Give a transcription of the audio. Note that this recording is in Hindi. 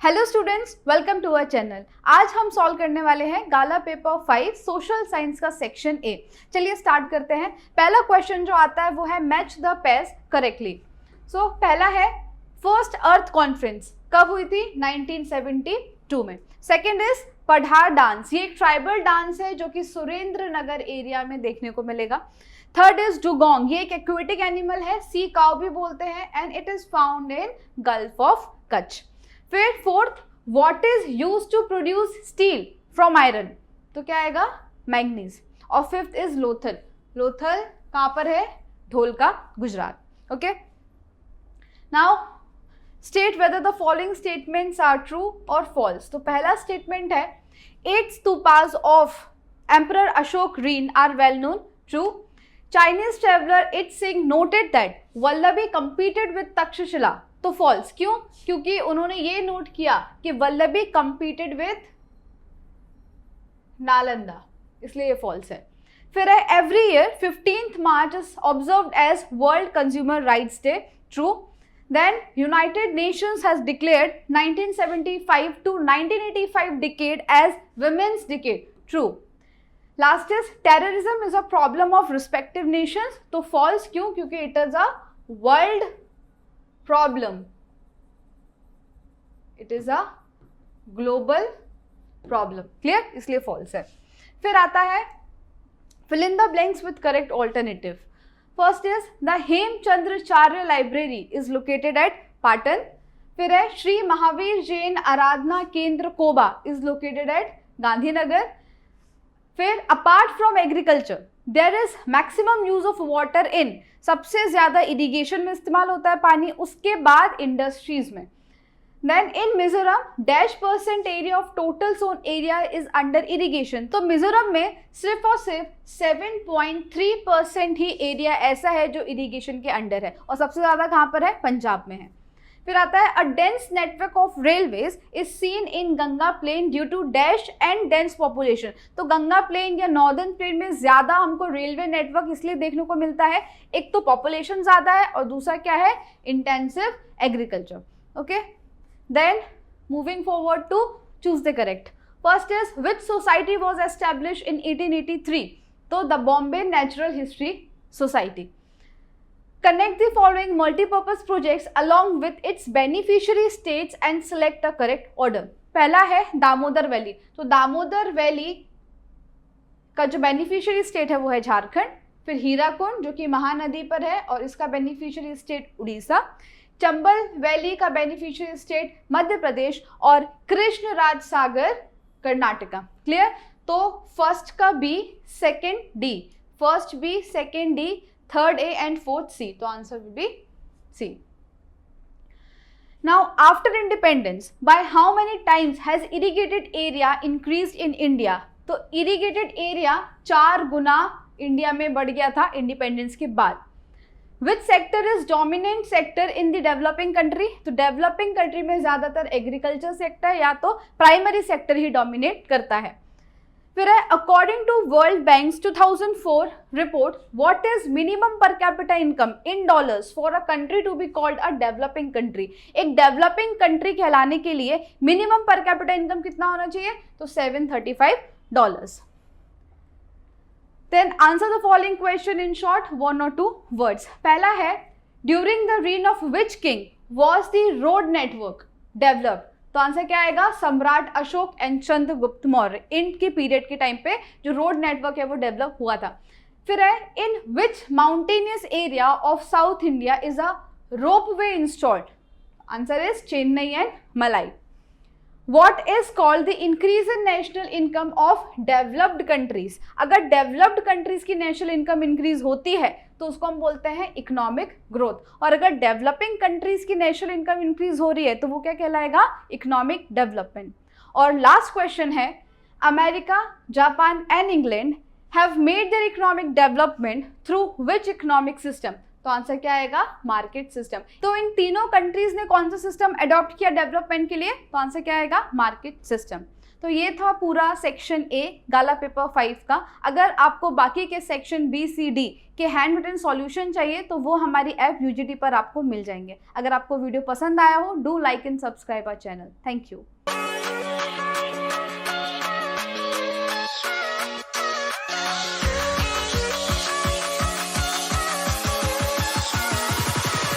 Hello students, welcome to our channel. आज हम सॉल्व करने वाले हैं गाला पेपर 5 सोशल साइंस का सेक्शन ए। चलिए स्टार्ट करते हैं। पहला क्वेश्चन जो आता है वो है मैच द पेयर्स करेक्टली। सो पहला है फर्स्ट अर्थ कॉन्फ्रेंस कब हुई थी? 1972 में। सेकंड इज पढ़ार डांस, ये एक ट्राइबल डांस है जो कि सुरेंद्र नगर एरिया में देखने को मिलेगा। थर्ड इज डुगोंग, ये एक एक्वेटिक एनिमल है, सी काउ भी बोलते हैं, and it is found in gulf of Kutch. फिर fourth, what is used to produce steel from iron, तो क्या आएगा? मैग्नीज। और फिफ्थ इज लोथल, लोथल कहाँ पर है? Dholka, Gujarat. Okay, now state whether the following statements are true और फॉल्स। तो पहला स्टेटमेंट है 8 stupas of emperor Ashoka reign are well known, true. Chinese traveller Itsing noted that Vallabhi competed with Takshashila, तो फॉल्स। क्यों? क्योंकि उन्होंने ये नोट किया कि वल्लभी कंपीटेड विद नालंदा, इसलिए ये फॉल्स है। फिर है every year 15th March is observed as world consumer rights day, true. Then United Nations has declared 1975 to 1985 decade as Women's Decade, true. Last is terrorism is a problem of respective nations, तो false। क्यों? क्योंकि it is a world problem, it is a global problem, clear? इसलिए false है। फिर आता है fill in the blanks with correct alternative. First is the Hemchandracharya Library is located at Patan. फिर है श्री महावीर जैन आराधना केंद्र कोबा is located at गांधीनगर। फिर apart from agriculture there is maximum use of water in, सबसे ज्यादा इरिगेशन में इस्तेमाल होता है पानी, उसके बाद इंडस्ट्रीज में। Then in Mizoram -% area of total sown area is under irrigation, तो मिजोरम में सिर्फ और सिर्फ 7.3% ही एरिया ऐसा है जो इरिगेशन के अंडर है, और सबसे ज्यादा कहाँ पर है? पंजाब में है। फिर आता है a dense network of railways is seen in Ganga plain due to dash and dense population, तो गंगा प्लेन या नॉर्दर्न प्लेन में ज्यादा हमको रेलवे नेटवर्क इसलिए देखने को मिलता है, एक तो पॉपुलेशन ज्यादा है और दूसरा क्या है? Intensive agriculture. Okay, then moving forward to choose the correct. First is which society was established in 1883, तो the Bombay Natural History Society. Connect the following multi-purpose projects along with its beneficiary states and select the correct order. पहला है दामोदर वैली, तो दामोदर वैली का जो बेनिफिशियरी स्टेट है वो है झारखंड। फिर हीराकुंड जो कि महानदी पर है और इसका beneficiary state Odisha. Chambal valley का बेनिफिशियरी स्टेट मध्य प्रदेश और कृष्ण राज सागर कर्नाटका। क्लियर? तो फर्स्ट का B, second D, first B, second D, third A and fourth C, तो answer will be C. Now after independence by how many times has irrigated area increased in India, तो इरिगेटेड एरिया 4 गुना इंडिया में बढ़ गया था इंडिपेंडेंस के बाद। Which sector is dominant sector in the developing country, तो डेवलपिंग कंट्री में ज्यादातर एग्रीकल्चर सेक्टर या तो प्राइमरी सेक्टर ही डोमिनेट करता है। फिर है according to world bank's 2004 report what is minimum per capita income in dollars for a country to be called a developing country, एक डेवलपिंग कंट्री कहलाने के लिए मिनिमम पर कैपिटा इनकम कितना होना चाहिए? तो $735। Then answer the following question in short, 1 or 2 words. पहला है during the reign of which king was the road network developed, तो आंसर क्या आएगा? सम्राट अशोक एंड चंद्रगुप्त मौर्य, इनके पीरियड के टाइम पे जो रोड नेटवर्क है वो डेवलप हुआ था। फिर है in which mountainous area of south India is a ropeway installed, answer is Chennai and Malai. What is called the increase in national income of developed countries, अगर डेवलप्ड कंट्रीज की नेशनल इनकम इंक्रीज होती है तो उसको हम बोलते हैं इकोनॉमिक ग्रोथ, और अगर डेवलपिंग कंट्रीज की नेशनल इनकम इंक्रीज हो रही है तो वो क्या कहलाएगा? Economic development. और लास्ट क्वेश्चन है America, Japan and England have made their economic development through which economic system, तो आंसर क्या आएगा? Market system. तो इन तीनों कंट्रीज ने कौन सा सिस्टम अडॉप्ट किया डेवलपमेंट के लिए? तो आंसर क्या आएगा? Market system. तो तो ये था पूरा सेक्शन ए गाला पेपर 5 का। अगर आपको बाकी के सेक्शन बी सी डी के हैंड रिटन सॉल्यूशन चाहिए तो वो हमारी ऐप यूजीटी पर आपको मिल जाएंगे। अगर आपको वीडियो पसंद आया हो, do like and subscribe our channel. Thank you.